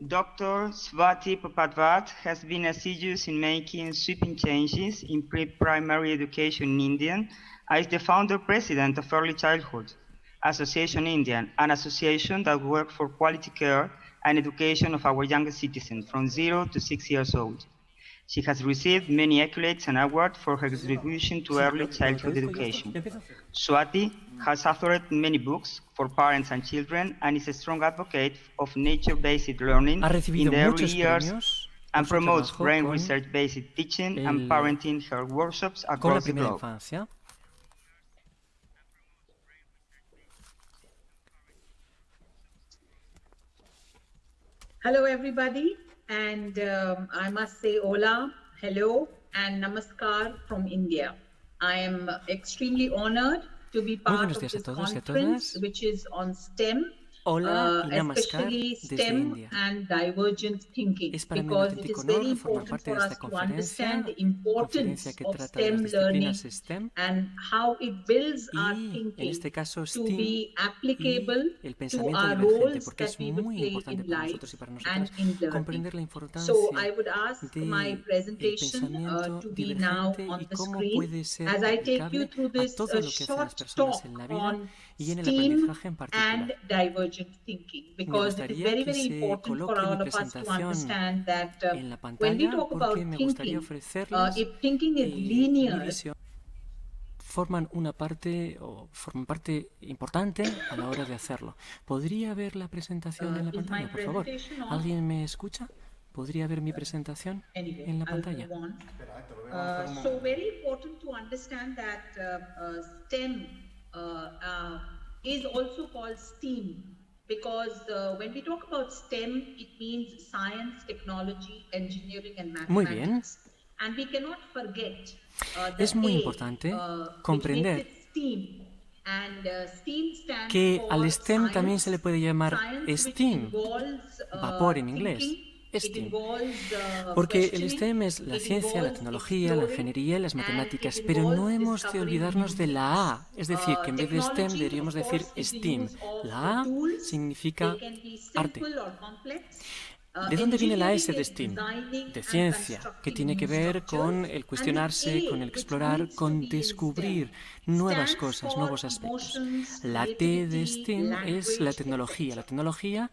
Dr. Swati Papadvat has been assiduous in making sweeping changes in pre-primary education in India and is the founder-president of Early Childhood Association India, an association that works for quality care and education of our youngest citizens from 0 to 6 years old. She has received many accolades and awards for her contribution to early childhood education. Swati has authored many books for parents and children and is a strong advocate of nature-based learning Ha in recibido the early muchos years premios and por su promotes trabajo brain con research-based teaching and parenting her workshops con la across the primera globe. infancia. Hello, everybody, and I must say hola, hello, and namaskar from India. I am extremely honored to be part of this conference, which is on STEM, Hola y namaskar especially desde STEM India. and divergent thinking, Es para mí un because it auténtico is very honor formar important parte for de us esta to understand the conferencia importance que of trata de las STEM learning disciplinas STEM and how it builds our y, en thinking este caso, to STEAM be applicable y el to pensamiento our divergente, roles porque that es we would muy play importante in para life nosotros y para and nosotras in learning. comprender la So importancia I would ask my del presentation pensamiento to be now divergente on y the cómo screen puede ser as I take you aplicable through a this todo lo que hacen las short personas talk en la vida on y en el STEAM aprendizaje en and particular. divergent thinking, Me because it is gustaría very, que very se important for coloque mi all of us to presentación understand that en la when we pantalla talk porque about me gustaría thinking, ofrecerles if thinking is mi linear, visión. Forman parte importante a la hora de hacerlo. ¿Podría ver la presentación en la pantalla, por favor? ¿Alguien me escucha? ¿Podría ver mi presentación en la pantalla? So very important to understand that STEM is also called STEAM, because when we talk about STEM, it means science, technology, engineering, and mathematics. Muy bien. And we cannot forget Es muy importante comprender que al STEM también se le puede llamar STEAM, vapor en inglés, STEAM, porque el STEM es la ciencia, la tecnología, la ingeniería y las matemáticas, pero no hemos de olvidarnos de la A, es decir, que en vez de STEM deberíamos decir STEAM. La A significa arte. ¿De dónde viene la S de STEAM? De ciencia, que tiene que ver con el cuestionarse, con el explorar, con descubrir nuevas cosas, nuevos aspectos. La T de STEAM es la tecnología. La tecnología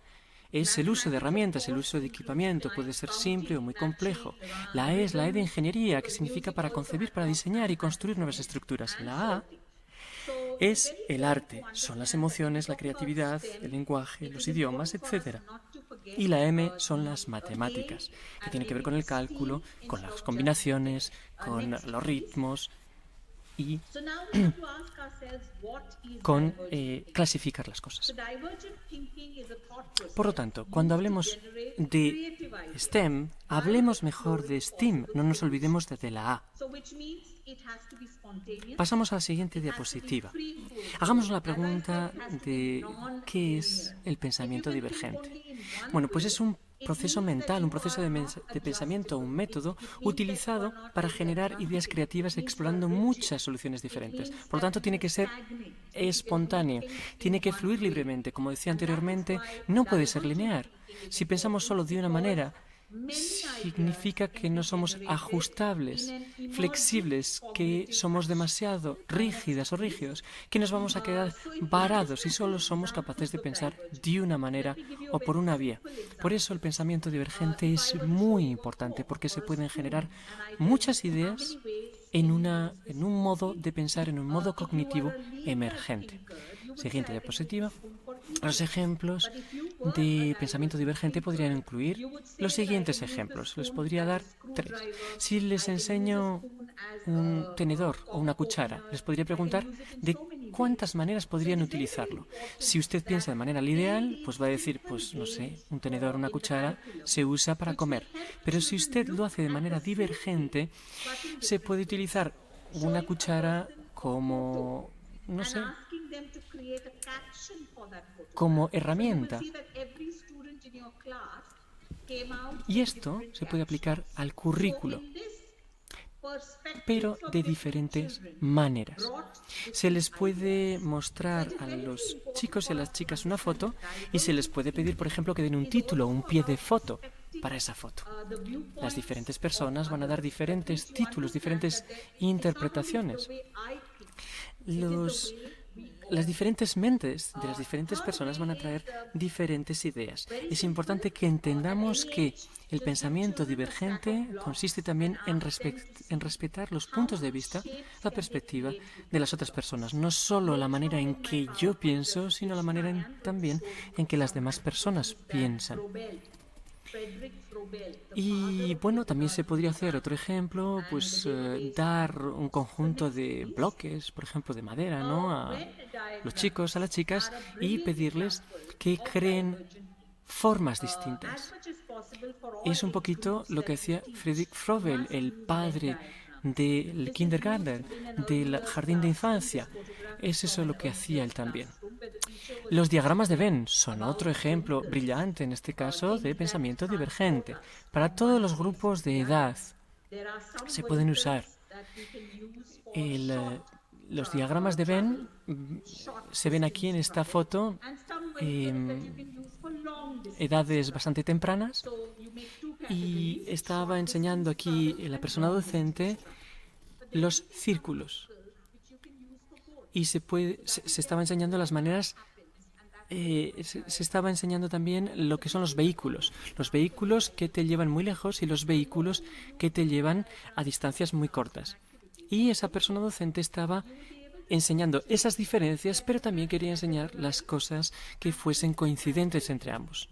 es el uso de herramientas, el uso de equipamiento, puede ser simple o muy complejo. La E es la E de ingeniería, que significa para concebir, para diseñar y construir nuevas estructuras. La A es el arte, son las emociones, la creatividad, el lenguaje, los idiomas, etc. Y la M son las matemáticas, que tiene que ver con el cálculo, con las combinaciones, con los ritmos y con clasificar las cosas. Por lo tanto, cuando hablemos de STEM, hablemos mejor de STEAM, no nos olvidemos de la A. Pasamos a la siguiente diapositiva. Hagamos la pregunta de ¿qué es el pensamiento divergente? Bueno, pues es un proceso mental, un proceso de pensamiento, un método utilizado para generar ideas creativas explorando muchas soluciones diferentes. Por lo tanto, tiene que ser espontáneo, tiene que fluir libremente. Como decía anteriormente, no puede ser lineal. Si pensamos solo de una manera, significa que no somos ajustables, flexibles, que somos demasiado rígidas o rígidos, que nos vamos a quedar varados y solo somos capaces de pensar de una manera o por una vía. Por eso el pensamiento divergente es muy importante, porque se pueden generar muchas ideas en un modo de pensar, en un modo cognitivo emergente. Siguiente diapositiva. Los ejemplos de pensamiento divergente podrían incluir los siguientes ejemplos. Les podría dar 3. Si les enseño un tenedor o una cuchara, les podría preguntar de cuántas maneras podrían utilizarlo. Si usted piensa de manera lineal, pues va a decir, pues no sé, un tenedor o una cuchara se usa para comer. Pero si usted lo hace de manera divergente, se puede utilizar una cuchara como, no sé, como herramienta. Y esto se puede aplicar al currículo. pero de diferentes maneras. Se les puede mostrar a los chicos y a las chicas una foto y se les puede pedir, por ejemplo, que den un título, un pie de foto para esa foto. Las diferentes personas van a dar diferentes títulos, diferentes interpretaciones. Las diferentes mentes de las diferentes personas van a traer diferentes ideas. Es importante que entendamos que el pensamiento divergente consiste también en respetar los puntos de vista, la perspectiva de las otras personas. No solo la manera en que yo pienso, sino la manera también en que las demás personas piensan. Y bueno, también se podría hacer otro ejemplo, pues dar un conjunto de bloques, por ejemplo, de madera, ¿no?, a los chicos, a las chicas, y pedirles que creen formas distintas. Es un poquito lo que hacía Friedrich Froebel, el padre del kindergarten, del jardín de infancia. Es eso lo que hacía él también. Los diagramas de Venn son otro ejemplo brillante, en este caso, de pensamiento divergente. Para todos los grupos de edad se pueden usar. Los diagramas de Venn se ven aquí en esta foto, edades bastante tempranas, y estaba enseñando aquí la persona docente los círculos. Y se estaba enseñando las maneras, se estaba enseñando también lo que son los vehículos que te llevan muy lejos y los vehículos que te llevan a distancias muy cortas. Y esa persona docente estaba enseñando esas diferencias, pero también quería enseñar las cosas que fuesen coincidentes entre ambos.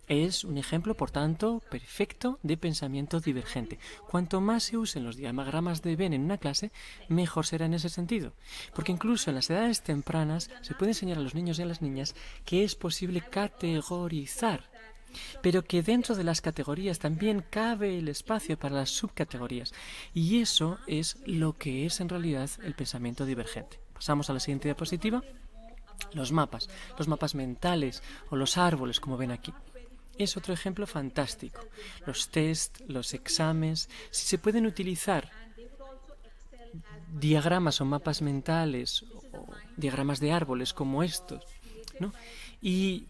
Es un ejemplo, por tanto, perfecto de pensamiento divergente. Cuanto más se usen los diagramas de Venn en una clase, mejor será en ese sentido. Porque incluso en las edades tempranas se puede enseñar a los niños y a las niñas que es posible categorizar, pero que dentro de las categorías también cabe el espacio para las subcategorías. Y eso es lo que es en realidad el pensamiento divergente. Pasamos a la siguiente diapositiva. Los mapas mentales o los árboles, como ven aquí. Es otro ejemplo fantástico. Los test, los exámenes, si se pueden utilizar diagramas o mapas mentales o diagramas de árboles como estos, ¿no?, y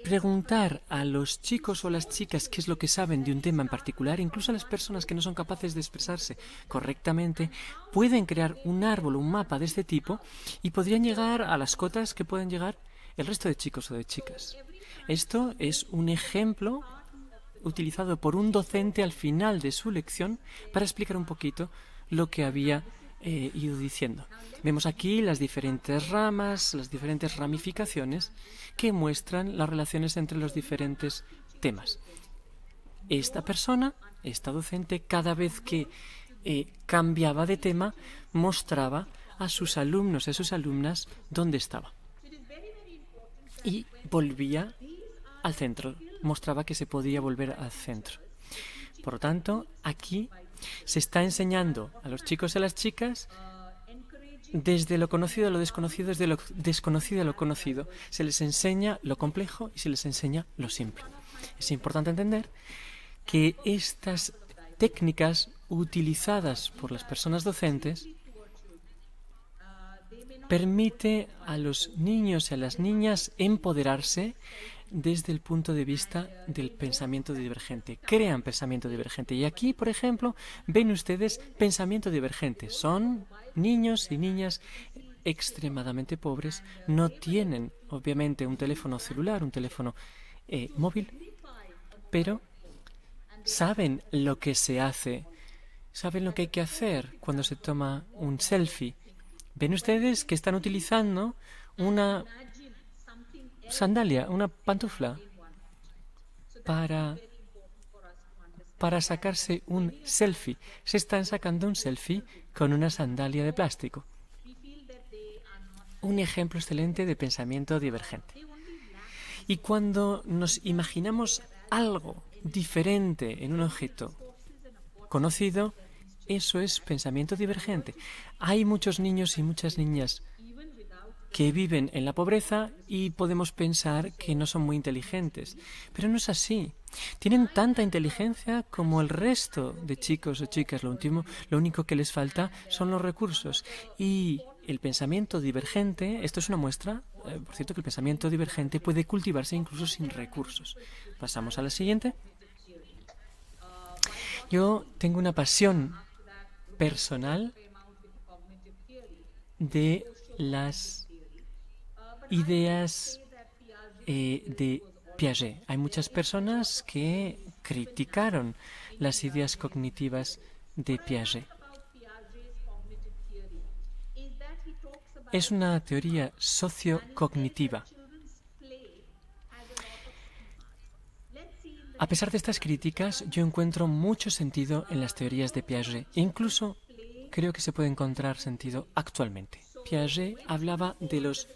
preguntar a los chicos o a las chicas qué es lo que saben de un tema en particular, incluso a las personas que no son capaces de expresarse correctamente, pueden crear un árbol o un mapa de este tipo y podrían llegar a las cotas que pueden llegar el resto de chicos o de chicas. Esto es un ejemplo utilizado por un docente al final de su lección para explicar un poquito lo que había ido diciendo. Vemos aquí las diferentes ramas, las diferentes ramificaciones que muestran las relaciones entre los diferentes temas. Esta persona, esta docente, cada vez que cambiaba de tema, mostraba a sus alumnos y a sus alumnas dónde estaba. Y volvía al centro, mostraba que se podía volver al centro. Por lo tanto, aquí se está enseñando a los chicos y a las chicas desde lo conocido a lo desconocido, desde lo desconocido a lo conocido. Se les enseña lo complejo y se les enseña lo simple. Es importante entender que estas técnicas utilizadas por las personas docentes permite a los niños y a las niñas empoderarse desde el punto de vista del pensamiento divergente. Crean pensamiento divergente. Y aquí, por ejemplo, ven ustedes pensamiento divergente. Son niños y niñas extremadamente pobres. No tienen, obviamente, un teléfono celular, un teléfono móvil, pero saben lo que se hace, saben lo que hay que hacer cuando se toma un selfie. Ven ustedes que están utilizando una sandalia, una pantufla, para sacarse un selfie. Se están sacando un selfie con una sandalia de plástico. Un ejemplo excelente de pensamiento divergente. Y cuando nos imaginamos algo diferente en un objeto conocido, eso es pensamiento divergente. Hay muchos niños y muchas niñas que viven en la pobreza y podemos pensar que no son muy inteligentes. Pero no es así. Tienen tanta inteligencia como el resto de chicos o chicas. Lo único que les falta son los recursos. Y el pensamiento divergente, esto es una muestra, por cierto, que el pensamiento divergente puede cultivarse incluso sin recursos. Pasamos a la siguiente. Yo tengo una pasión personal de las ideas de Piaget. Hay muchas personas que criticaron las ideas cognitivas de Piaget. Es una teoría sociocognitiva. A pesar de estas críticas, yo encuentro mucho sentido en las teorías de Piaget. E incluso creo que se puede encontrar sentido actualmente. Piaget hablaba de los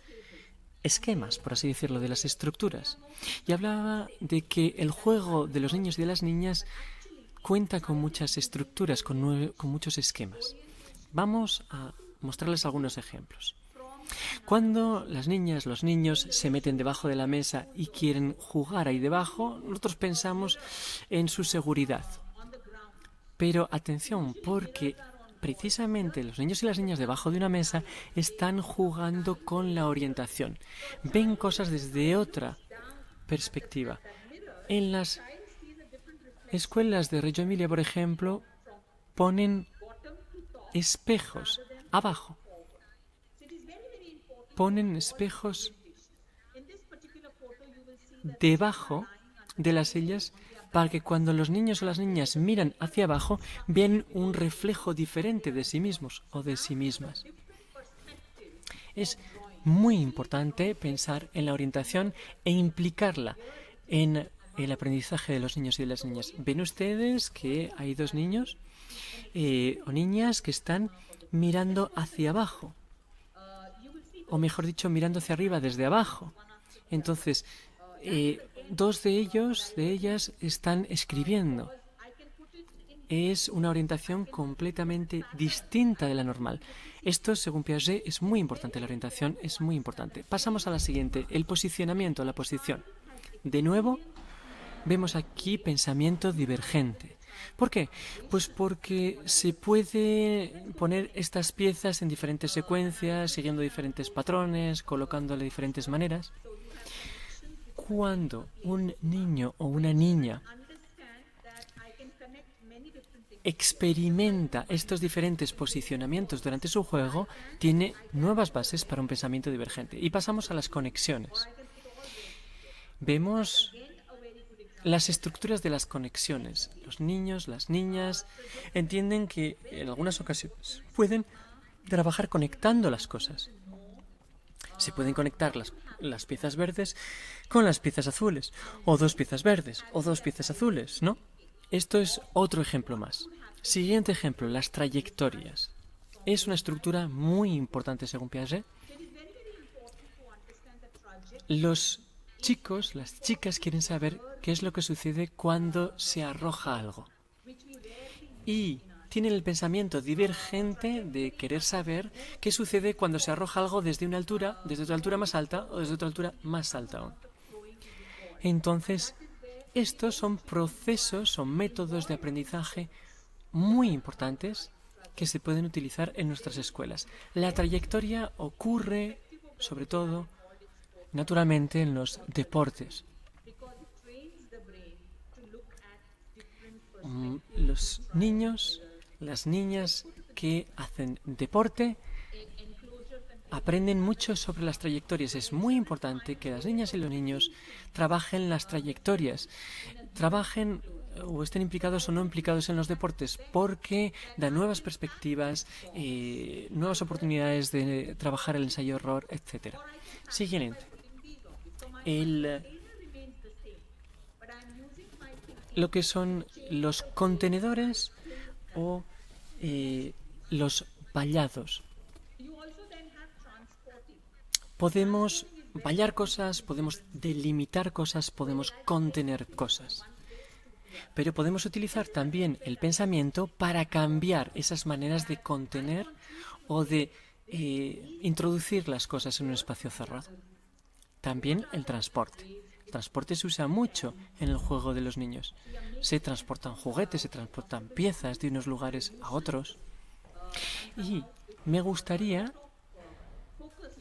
esquemas, por así decirlo, de las estructuras. Y hablaba de que el juego de los niños y de las niñas cuenta con muchas estructuras, con muchos esquemas. Vamos a mostrarles algunos ejemplos. Cuando las niñas, los niños se meten debajo de la mesa y quieren jugar ahí debajo, nosotros pensamos en su seguridad. Pero atención, porque precisamente los niños y las niñas debajo de una mesa están jugando con la orientación. Ven cosas desde otra perspectiva. En las escuelas de Reggio Emilia, por ejemplo, ponen espejos abajo. Ponen espejos debajo de las sillas para que cuando los niños o las niñas miran hacia abajo vean un reflejo diferente de sí mismos o de sí mismas. Es muy importante pensar en la orientación e implicarla en el aprendizaje de los niños y de las niñas. ¿Ven ustedes que hay dos niños o niñas que están mirando hacia abajo? O mejor dicho, mirando hacia arriba desde abajo. Entonces, dos de ellos, de ellas, están escribiendo. Es una orientación completamente distinta de la normal. Esto, según Piaget, es muy importante. La orientación es muy importante. Pasamos a la siguiente, el posicionamiento, la posición. De nuevo, vemos aquí pensamiento divergente. ¿Por qué? Pues porque se puede poner estas piezas en diferentes secuencias, siguiendo diferentes patrones, colocándole de diferentes maneras. Cuando un niño o una niña experimenta estos diferentes posicionamientos durante su juego, tiene nuevas bases para un pensamiento divergente. Y pasamos a las conexiones. Vemos las estructuras de las conexiones. Los niños, las niñas entienden que en algunas ocasiones pueden trabajar conectando las cosas. Se pueden conectar las piezas verdes con las piezas azules, o dos piezas verdes, o dos piezas azules, ¿no? Esto es otro ejemplo más. Siguiente ejemplo, las trayectorias. Es una estructura muy importante según Piaget. Los chicos, las chicas quieren saber qué es lo que sucede cuando se arroja algo. Y tienen el pensamiento divergente de querer saber qué sucede cuando se arroja algo desde una altura, desde otra altura más alta o desde otra altura más alta aún. Entonces, estos son procesos, son métodos de aprendizaje muy importantes que se pueden utilizar en nuestras escuelas. La trayectoria ocurre, sobre todo, naturalmente en los deportes. Los niños, las niñas que hacen deporte aprenden mucho sobre las trayectorias. Es muy importante que las niñas y los niños trabajen las trayectorias, trabajen o estén implicados o no implicados en los deportes, porque da nuevas perspectivas, nuevas oportunidades de trabajar el ensayo-error, etc. Siguiente. Lo que son los contenedores o los vallados. Podemos vallar cosas, podemos delimitar cosas, podemos contener cosas. Pero podemos utilizar también el pensamiento para cambiar esas maneras de contener o de introducir las cosas en un espacio cerrado. También el transporte. Transporte se usa mucho en el juego de los niños. Se transportan juguetes, se transportan piezas de unos lugares a otros. Y me gustaría,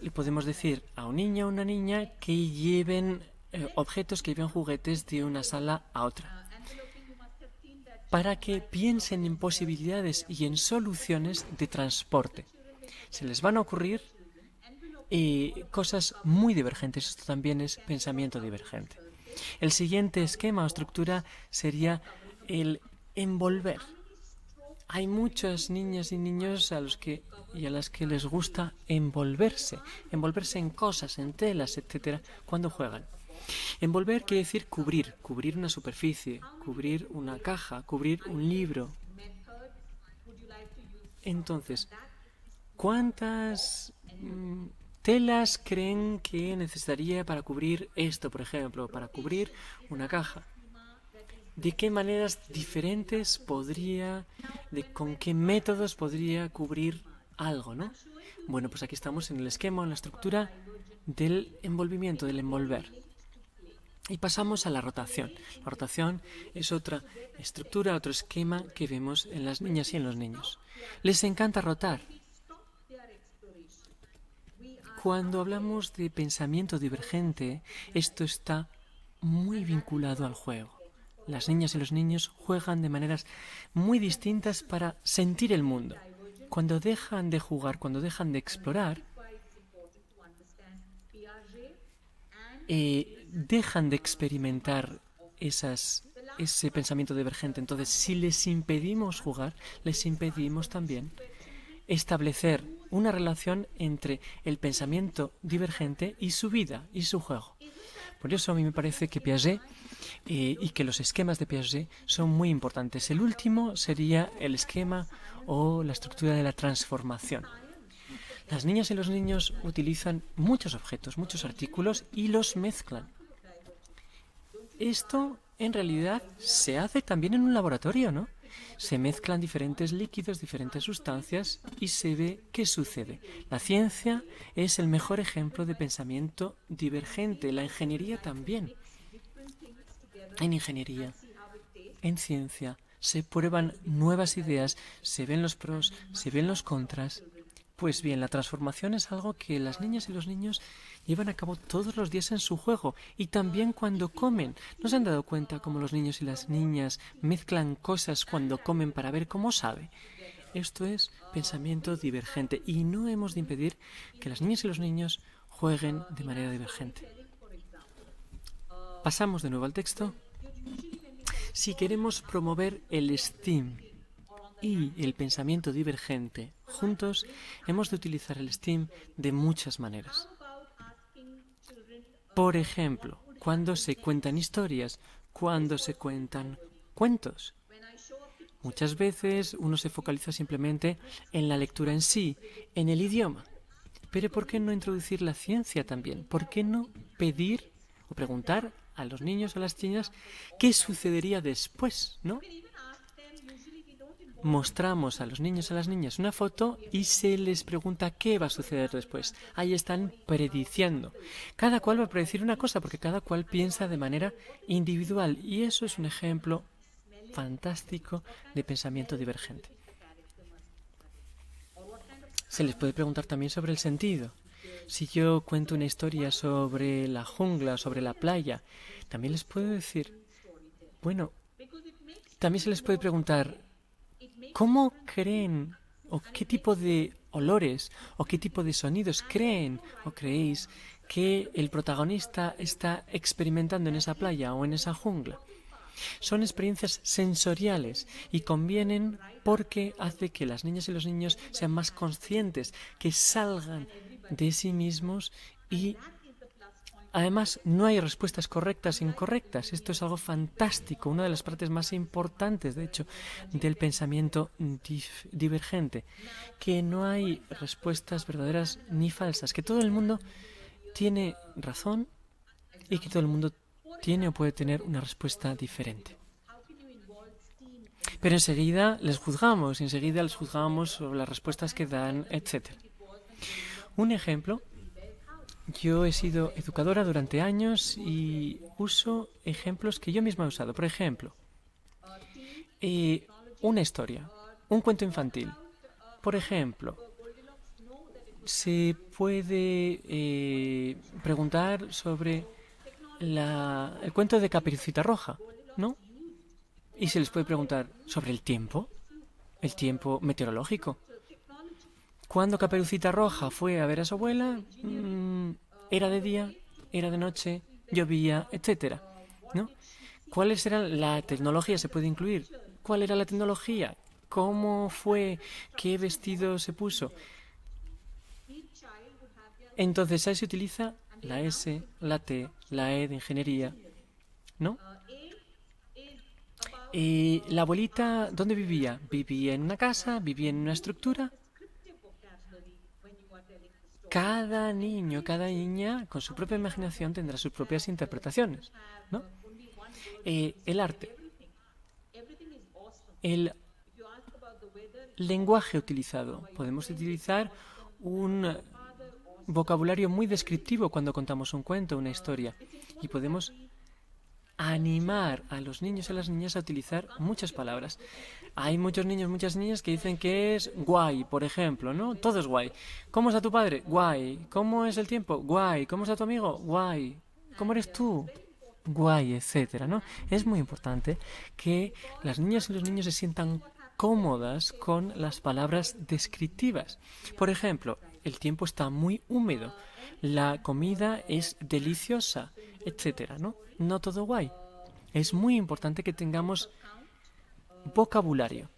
le podemos decir a un niño o una niña que lleven objetos, que lleven juguetes de una sala a otra, para que piensen en posibilidades y en soluciones de transporte. Se les van a ocurrir cosas muy divergentes. Esto también es pensamiento divergente. El siguiente esquema o estructura sería el envolver. Hay muchas niñas y niños a las que les gusta envolverse en cosas, en telas, etcétera, cuando juegan. Envolver quiere decir cubrir una superficie, cubrir una caja, cubrir un libro. Entonces, ¿cuántas telas creen que necesitaría para cubrir esto, por ejemplo, para cubrir una caja? ¿De qué maneras diferentes con qué métodos podría cubrir algo, ¿no? Bueno, pues aquí estamos en el esquema, en la estructura del envolvimiento, del envolver. Y pasamos a la rotación. La rotación es otra estructura, otro esquema que vemos en las niñas y en los niños. Les encanta rotar. Cuando hablamos de pensamiento divergente, esto está muy vinculado al juego. Las niñas y los niños juegan de maneras muy distintas para sentir el mundo. Cuando dejan de jugar, cuando dejan de explorar, dejan de experimentar ese pensamiento divergente. Entonces, si les impedimos jugar, les impedimos también establecer una relación entre el pensamiento divergente y su vida y su juego. Por eso a mí me parece que Piaget y que los esquemas de Piaget son muy importantes. El último sería el esquema o la estructura de la transformación. Las niñas y los niños utilizan muchos objetos, muchos artículos y los mezclan. Esto en realidad se hace también en un laboratorio, ¿no? Se mezclan diferentes líquidos, diferentes sustancias y se ve qué sucede. La ciencia es el mejor ejemplo de pensamiento divergente, la ingeniería también. En ingeniería, en ciencia, se prueban nuevas ideas, se ven los pros, se ven los contras. Pues bien, la transformación es algo que las niñas y los niños llevan a cabo todos los días en su juego y también cuando comen. ¿No se han dado cuenta cómo los niños y las niñas mezclan cosas cuando comen para ver cómo sabe? Esto es pensamiento divergente y no hemos de impedir que las niñas y los niños jueguen de manera divergente. Pasamos de nuevo al texto. Si queremos promover el STEAM y el pensamiento divergente juntos, hemos de utilizar el STEAM de muchas maneras. Por ejemplo, cuando se cuentan historias, cuando se cuentan cuentos. Muchas veces uno se focaliza simplemente en la lectura en sí, en el idioma. Pero ¿por qué no introducir la ciencia también? ¿Por qué no pedir o preguntar a los niños o a las niñas qué sucedería después, ¿no? Mostramos a los niños y a las niñas una foto y se les pregunta qué va a suceder después. Ahí están prediciendo. Cada cual va a predecir una cosa porque cada cual piensa de manera individual y eso es un ejemplo fantástico de pensamiento divergente. Se les puede preguntar también sobre el sentido. Si yo cuento una historia sobre la jungla, sobre la playa, también les puedo decir, bueno, también se les puede preguntar, ¿cómo creen o qué tipo de olores o qué tipo de sonidos creen o creéis que el protagonista está experimentando en esa playa o en esa jungla? Son experiencias sensoriales y convienen porque hace que las niñas y los niños sean más conscientes, que salgan de sí mismos y además no hay respuestas correctas e incorrectas. Esto es algo fantástico, una de las partes más importantes, de hecho, del pensamiento divergente, que no hay respuestas verdaderas ni falsas, que todo el mundo tiene razón y que todo el mundo tiene o puede tener una respuesta diferente. Pero enseguida les juzgamos sobre las respuestas que dan, etc. Un ejemplo Yo he sido educadora durante años y uso ejemplos que yo misma he usado. Por ejemplo, una historia, un cuento infantil. Por ejemplo, se puede preguntar sobre el cuento de Caperucita Roja, ¿no? Y se les puede preguntar sobre el tiempo meteorológico. Cuando Caperucita Roja fue a ver a su abuela, era de día, era de noche, llovía, etcétera, ¿no? ¿Cuáles eran la tecnología? Se puede incluir. ¿Cuál era la tecnología? ¿Cómo fue? ¿Qué vestido se puso? Entonces ahí se utiliza la S, la T, la E de ingeniería, ¿no? La abuelita, ¿dónde vivía? Vivía en una casa, vivía en una estructura. Cada niño, cada niña, con su propia imaginación, tendrá sus propias interpretaciones, ¿no? El arte, el lenguaje utilizado. Podemos utilizar un vocabulario muy descriptivo cuando contamos un cuento, una historia, y podemos animar a los niños y a las niñas a utilizar muchas palabras. Hay muchos niños, muchas niñas que dicen que es guay, por ejemplo, ¿no? Todo es guay. ¿Cómo está tu padre? Guay. ¿Cómo es el tiempo? Guay. ¿Cómo está tu amigo? Guay. ¿Cómo eres tú? Guay, etcétera, ¿no? Es muy importante que las niñas y los niños se sientan cómodas con las palabras descriptivas. Por ejemplo, el tiempo está muy húmedo, la comida es deliciosa, etcétera, ¿no? No todo guay. Es muy importante que tengamos vocabulario,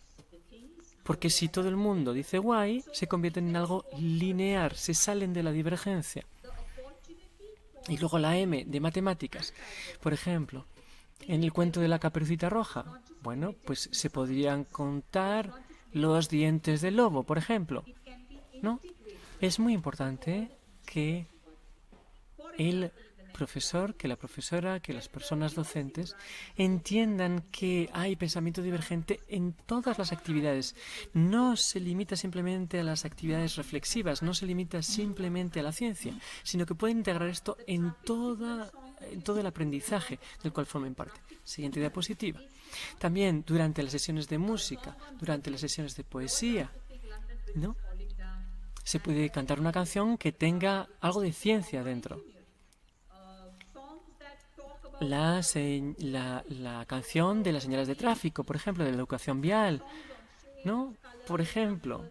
porque si todo el mundo dice guay, se convierten en algo lineal, se salen de la divergencia. Y luego la M de matemáticas. Por ejemplo, en el cuento de la Caperucita Roja, bueno, pues se podrían contar los dientes del lobo, por ejemplo, ¿no? Es muy importante que el profesor, que la profesora, que las personas docentes entiendan que hay pensamiento divergente en todas las actividades. No se limita simplemente a las actividades reflexivas, no se limita simplemente a la ciencia, sino que puede integrar esto en todo el aprendizaje del cual formen parte. Siguiente diapositiva. También durante las sesiones de música, durante las sesiones de poesía, ¿no? Se puede cantar una canción que tenga algo de ciencia dentro. La canción de las señales de tráfico, por ejemplo, de la educación vial, ¿no? Por ejemplo,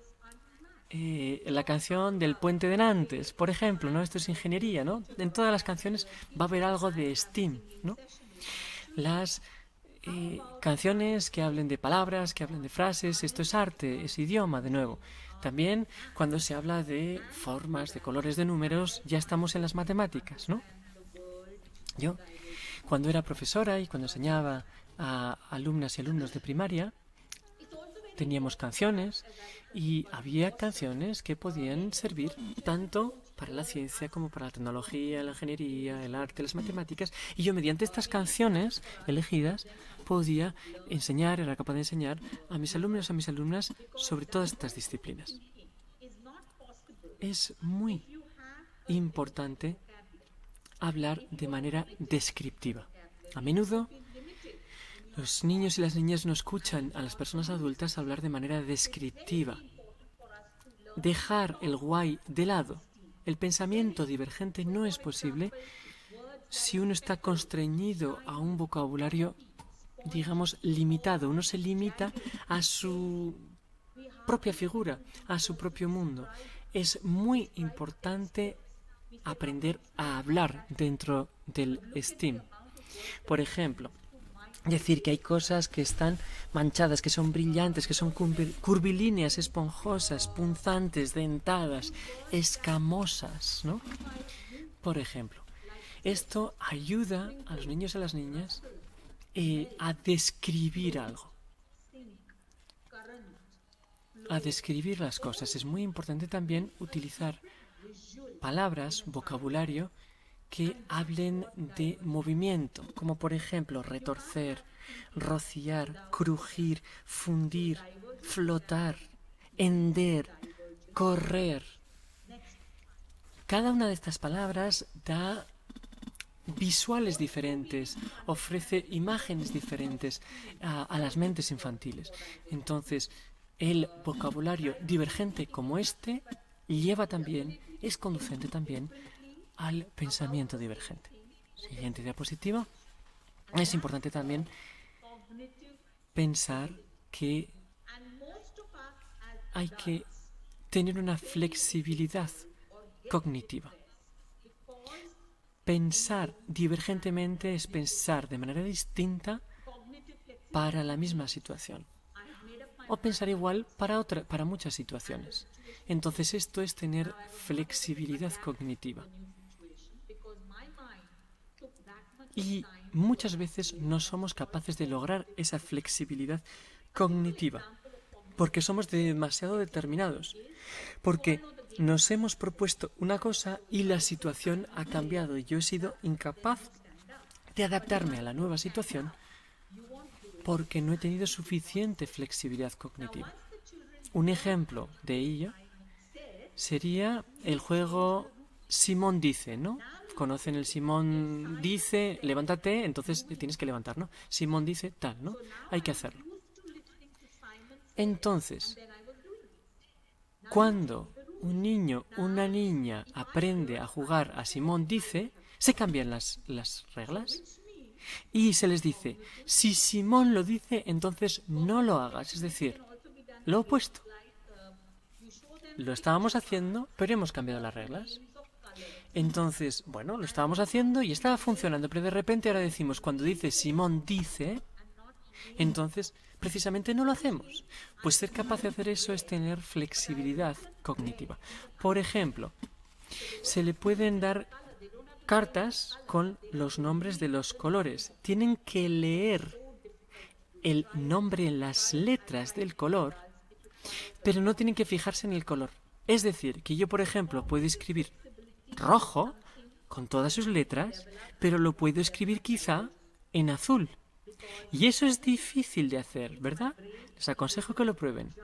la canción del puente de Nantes, por ejemplo, ¿no? Esto es ingeniería, ¿no? En todas las canciones va a haber algo de STEAM, ¿no? Las canciones que hablen de palabras, que hablen de frases, esto es arte, es idioma, de nuevo. También cuando se habla de formas, de colores, de números, ya estamos en las matemáticas, ¿no? Yo, cuando era profesora y cuando enseñaba a alumnas y alumnos de primaria, teníamos canciones y había canciones que podían servir tanto para la ciencia como para la tecnología, la ingeniería, el arte, las matemáticas. Y yo mediante estas canciones elegidas podía enseñar, era capaz de enseñar a mis alumnos, a mis alumnas sobre todas estas disciplinas. Es muy importante hablar de manera descriptiva. A menudo los niños y las niñas no escuchan a las personas adultas hablar de manera descriptiva. Dejar el guay de lado. El pensamiento divergente no es posible si uno está constreñido a un vocabulario, digamos, limitado. Uno se limita a su propia figura, a su propio mundo. Es muy importante aprender a hablar dentro del STEAM. Por ejemplo, decir que hay cosas que están manchadas, que son brillantes, que son curvilíneas, esponjosas, punzantes, dentadas, escamosas, ¿no? Por ejemplo, esto ayuda a los niños y a las niñas a describir algo, a describir las cosas. Es muy importante también utilizar palabras, vocabulario, que hablen de movimiento, como por ejemplo retorcer, rociar, crujir, fundir, flotar, hender, correr. Cada una de estas palabras da visuales diferentes, ofrece imágenes diferentes a las mentes infantiles. Entonces, el vocabulario divergente como este es conducente también al pensamiento divergente. Siguiente diapositiva. Es importante también pensar que hay que tener una flexibilidad cognitiva. Pensar divergentemente es pensar de manera distinta para la misma situación, o pensar igual para muchas situaciones. Entonces esto es tener flexibilidad cognitiva. Y muchas veces no somos capaces de lograr esa flexibilidad cognitiva porque somos demasiado determinados, porque nos hemos propuesto una cosa y la situación ha cambiado y yo he sido incapaz de adaptarme a la nueva situación porque no he tenido suficiente flexibilidad cognitiva. Un ejemplo de ello sería el juego Simón dice, ¿no? Conocen el Simón dice, levántate, entonces tienes que levantar, ¿no? Simón dice tal, ¿no? Hay que hacerlo. Entonces, cuando un niño, una niña aprende a jugar a Simón dice, se cambian las reglas y se les dice, si Simón lo dice, entonces no lo hagas. Es decir, lo opuesto. Lo estábamos haciendo, pero hemos cambiado las reglas. Entonces, bueno, lo estábamos haciendo y estaba funcionando, pero de repente ahora decimos, cuando dice Simón dice, entonces precisamente no lo hacemos. Pues ser capaz de hacer eso es tener flexibilidad cognitiva. Por ejemplo, se le pueden dar cartas con los nombres de los colores. Tienen que leer el nombre en las letras del color, pero no tienen que fijarse en el color. Es decir, que yo, por ejemplo, puedo escribir rojo con todas sus letras, pero lo puedo escribir quizá en azul. Y eso es difícil de hacer, ¿verdad? Les aconsejo que lo prueben.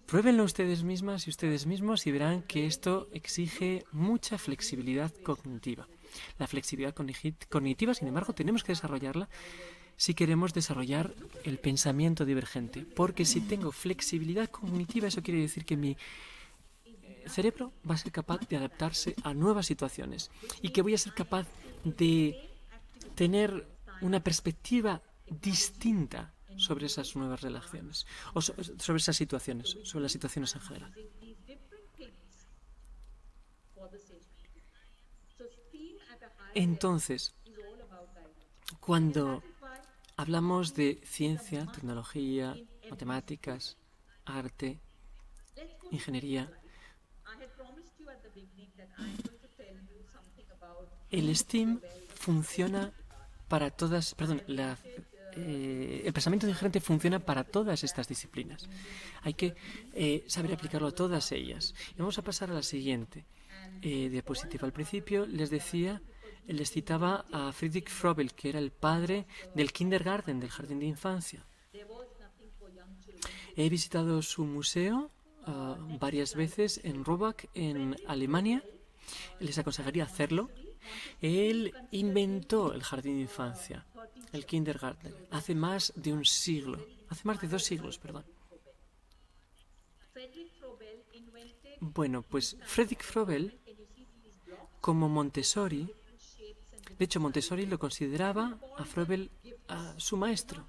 Pruébenlo ustedes mismas y ustedes mismos y verán que esto exige mucha flexibilidad cognitiva. La flexibilidad cognitiva, sin embargo, tenemos que desarrollarla si queremos desarrollar el pensamiento divergente. Porque si tengo flexibilidad cognitiva, eso quiere decir que mi cerebro va a ser capaz de adaptarse a nuevas situaciones y que voy a ser capaz de tener una perspectiva distinta sobre esas nuevas relaciones o sobre esas situaciones, sobre las situaciones en general. Entonces, cuando hablamos de ciencia, tecnología, matemáticas, arte, ingeniería, el STEAM funciona para todas, el pensamiento divergente funciona para todas estas disciplinas. Hay que saber aplicarlo a todas ellas. Y vamos a pasar a la siguiente diapositiva. Al principio les citaba a Friedrich Froebel, que era el padre del kindergarten, del jardín de infancia. He visitado su museo varias veces en Rohrbach, en Alemania. Les aconsejaría hacerlo. Él inventó el jardín de infancia, el kindergarten, hace más de 2 siglos, perdón. Bueno, pues Friedrich Froebel, como Montessori, de hecho Montessori lo consideraba a Froebel su maestro.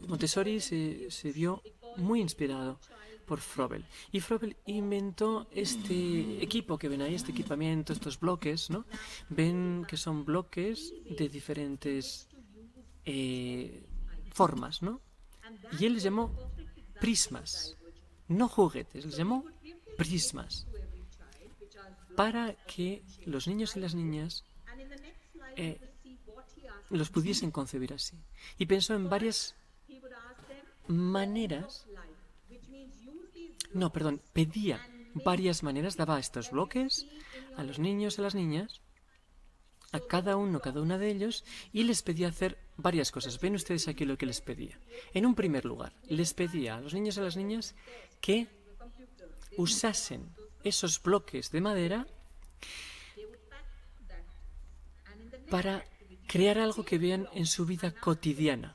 Montessori se vio muy inspirado por Froebel. Y Froebel inventó este equipo que ven ahí, este equipamiento, estos bloques, ¿no? Ven que son bloques de diferentes formas, ¿no? Y él les llamó prismas, no juguetes, les llamó prismas, para que los niños y las niñas los pudiesen concebir así. Y pensó en varias maneras. Pedía varias maneras, daba estos bloques a los niños y a las niñas, a cada una de ellos, y les pedía hacer varias cosas. Ven ustedes aquí lo que les pedía. En un primer lugar, les pedía a los niños y a las niñas que usasen esos bloques de madera para crear algo que vean en su vida cotidiana.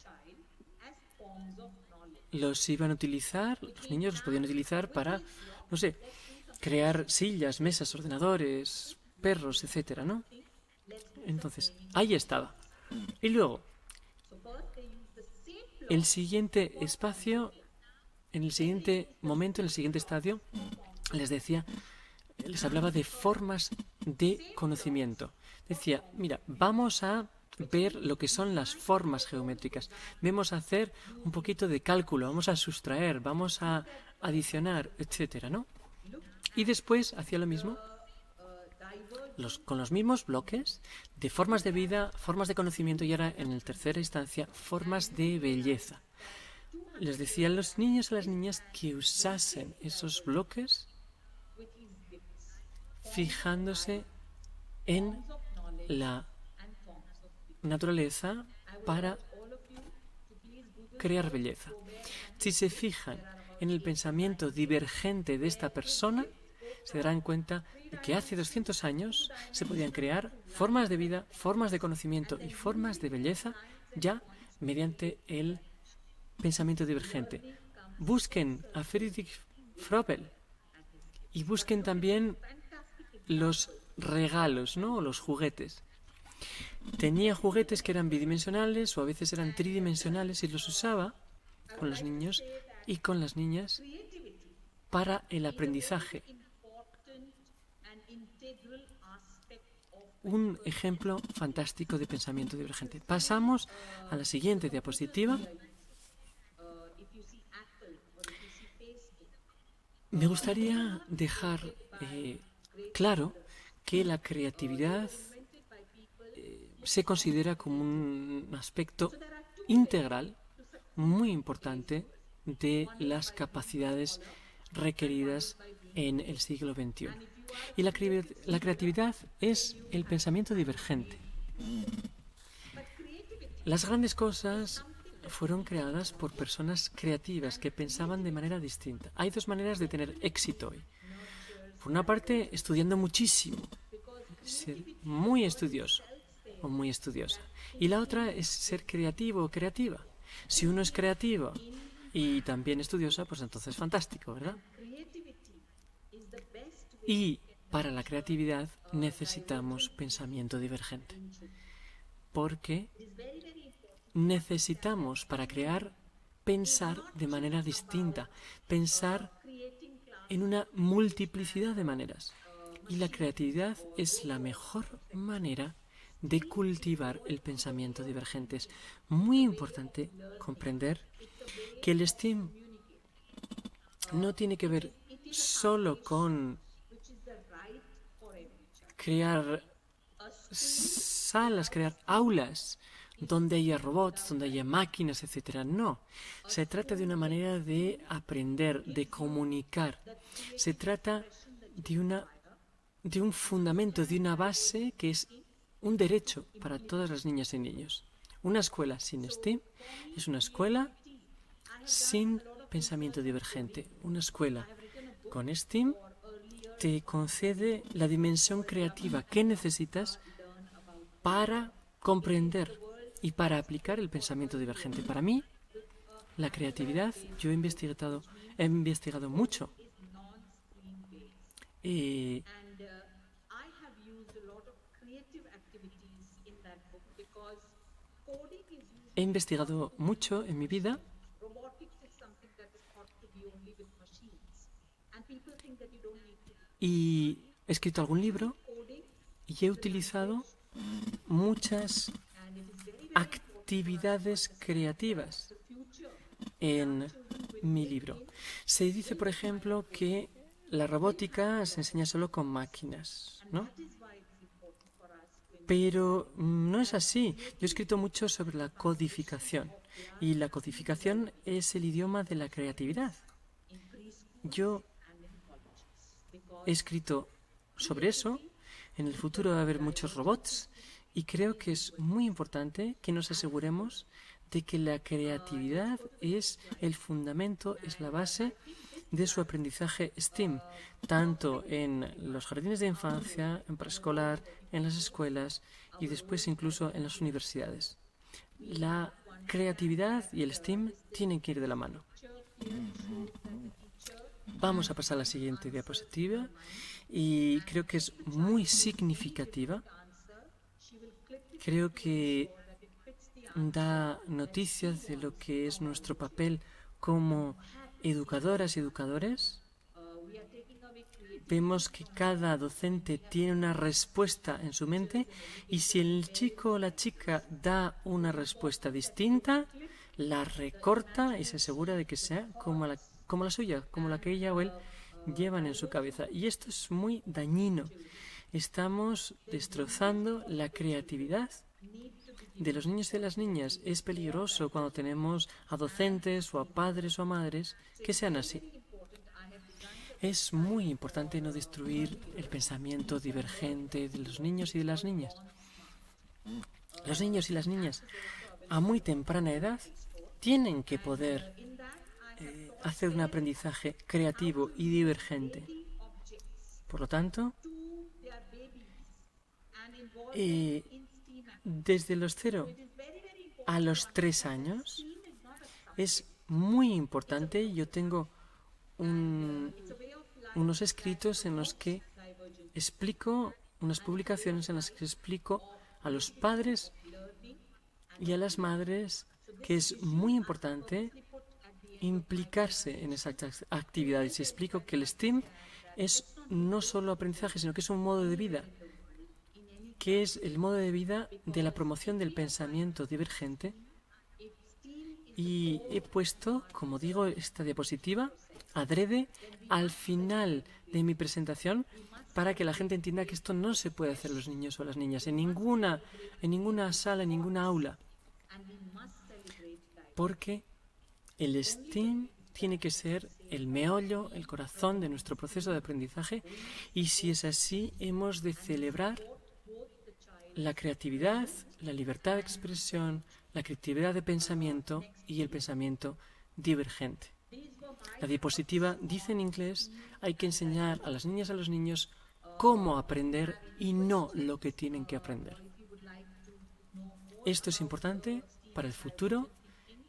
Los iban a utilizar, los niños los podían utilizar para, no sé, crear sillas, mesas, ordenadores, perros, etcétera, ¿no? Entonces, ahí estaba. Y luego, el siguiente espacio, en el siguiente momento, en el siguiente estadio, les hablaba de formas de conocimiento. Decía, mira, vamos a ver lo que son las formas geométricas. Vamos a hacer un poquito de cálculo, vamos a sustraer, vamos a adicionar, etcétera, ¿no? Y después hacía lo mismo con los mismos bloques de formas de vida, formas de conocimiento y ahora en tercera instancia formas de belleza. Les decía a los niños y a las niñas que usasen esos bloques fijándose en la naturaleza para crear belleza. Si se fijan en el pensamiento divergente de esta persona, se darán cuenta de que hace 200 años se podían crear formas de vida, formas de conocimiento y formas de belleza ya mediante el pensamiento divergente. Busquen a Friedrich Froebel y busquen también los regalos, ¿no? Los juguetes. Tenía juguetes que eran bidimensionales o a veces eran tridimensionales y los usaba con los niños y con las niñas para el aprendizaje. Un ejemplo fantástico de pensamiento divergente. Pasamos a la siguiente diapositiva. Me gustaría dejar claro que la creatividad se considera como un aspecto integral muy importante de las capacidades requeridas en el siglo XXI. Y la creatividad es el pensamiento divergente. Las grandes cosas fueron creadas por personas creativas que pensaban de manera distinta. Hay dos maneras de tener éxito hoy. Por una parte, estudiando muchísimo, ser muy estudioso o muy estudiosa. Y la otra es ser creativo o creativa. Si uno es creativo y también estudiosa, pues entonces fantástico, ¿verdad? Y para la creatividad necesitamos pensamiento divergente. Porque necesitamos, para crear, pensar de manera distinta, pensar en una multiplicidad de maneras. Y la creatividad es la mejor manera de cultivar el pensamiento divergente. Es muy importante comprender que el STEAM no tiene que ver solo con crear salas, crear aulas donde haya robots, donde haya máquinas, etcétera. No, se trata de una manera de aprender, de comunicar. Se trata de un fundamento, de una base que es un derecho para todas las niñas y niños. Una escuela sin STEAM es una escuela sin pensamiento divergente. Una escuela con STEAM te concede la dimensión creativa que necesitas para comprender y para aplicar el pensamiento divergente. Para mí, la creatividad, yo he investigado mucho. He investigado mucho en mi vida y he escrito algún libro y he utilizado muchas actividades creativas en mi libro. Se dice, por ejemplo, que la robótica se enseña solo con máquinas, ¿no? Pero no es así. Yo he escrito mucho sobre la codificación y la codificación es el idioma de la creatividad. Yo he escrito sobre eso. En el futuro va a haber muchos robots y creo que es muy importante que nos aseguremos de que la creatividad es el fundamento, es la base de su aprendizaje STEAM, tanto en los jardines de infancia, en preescolar, en las escuelas y después incluso en las universidades. La creatividad y el STEAM tienen que ir de la mano. Vamos a pasar a la siguiente diapositiva y creo que es muy significativa. Creo que da noticias de lo que es nuestro papel como educadoras y educadores. Vemos que cada docente tiene una respuesta en su mente y si el chico o la chica da una respuesta distinta, la recorta y se asegura de que sea como la suya, como la que ella o él llevan en su cabeza. Y esto es muy dañino. Estamos destrozando la creatividad de los niños y de las niñas. Es peligroso cuando tenemos a docentes o a padres o a madres que sean así. Es muy importante no destruir el pensamiento divergente de los niños y de las niñas. Los niños y las niñas a muy temprana edad tienen que poder hacer un aprendizaje creativo y divergente. Por lo tanto, desde los 0 a los 3 años es muy importante. Yo tengo unos escritos en los que explico, unas publicaciones en las que explico a los padres y a las madres que es muy importante implicarse en esas actividades. Y explico que el STEAM es no solo aprendizaje, sino que es un modo de vida, que es el modo de vida de la promoción del pensamiento divergente. Y he puesto, como digo, esta diapositiva adrede al final de mi presentación para que la gente entienda que esto no se puede hacer a los niños o a las niñas en ninguna sala, en ninguna aula, porque el STEAM tiene que ser el meollo, el corazón de nuestro proceso de aprendizaje, y si es así, hemos de celebrar la creatividad, la libertad de expresión, la creatividad de pensamiento y el pensamiento divergente. La diapositiva dice en inglés: hay que enseñar a las niñas y a los niños cómo aprender y no lo que tienen que aprender. Esto es importante para el futuro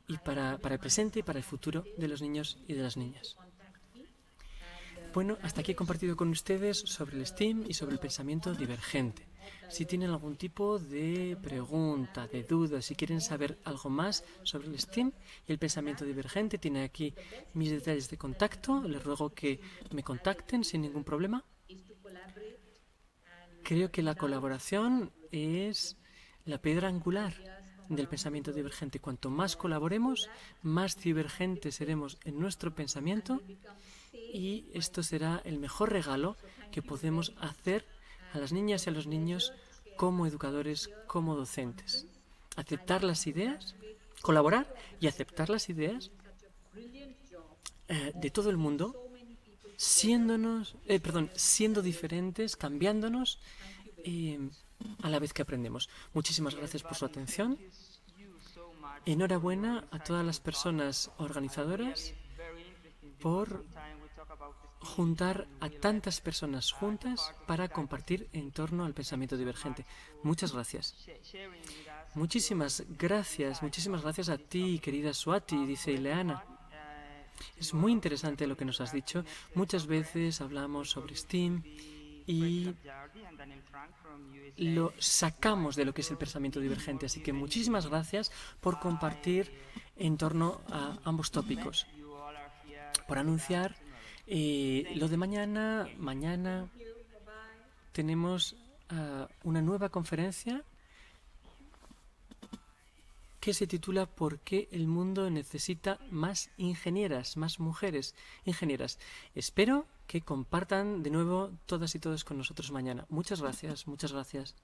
y para el presente y para el futuro de los niños y de las niñas. Bueno, hasta aquí he compartido con ustedes sobre el STEAM y sobre el pensamiento divergente. Si tienen algún tipo de pregunta, de duda, si quieren saber algo más sobre el STEAM y el pensamiento divergente, tienen aquí mis detalles de contacto. Les ruego que me contacten sin ningún problema. Creo que la colaboración es la piedra angular del pensamiento divergente. Cuanto más colaboremos, más divergentes seremos en nuestro pensamiento, y esto será el mejor regalo que podemos hacer a las niñas y a los niños como educadores, como docentes. Aceptar las ideas, colaborar y aceptar las ideas de todo el mundo, siendo diferentes, cambiándonos a la vez que aprendemos. Muchísimas gracias por su atención. Enhorabuena a todas las personas organizadoras por juntar a tantas personas juntas para compartir en torno al pensamiento divergente. Muchas gracias. Muchísimas gracias a ti, querida Swati, dice Ileana. Es muy interesante lo que nos has dicho. Muchas veces hablamos sobre STEAM y lo sacamos de lo que es el pensamiento divergente. Así que muchísimas gracias por compartir en torno a ambos tópicos. Por anunciar lo de mañana. Mañana tenemos una nueva conferencia que se titula ¿Por qué el mundo necesita más ingenieras, más mujeres ingenieras? Espero que compartan de nuevo todas y todos con nosotros mañana. Muchas gracias, muchas gracias.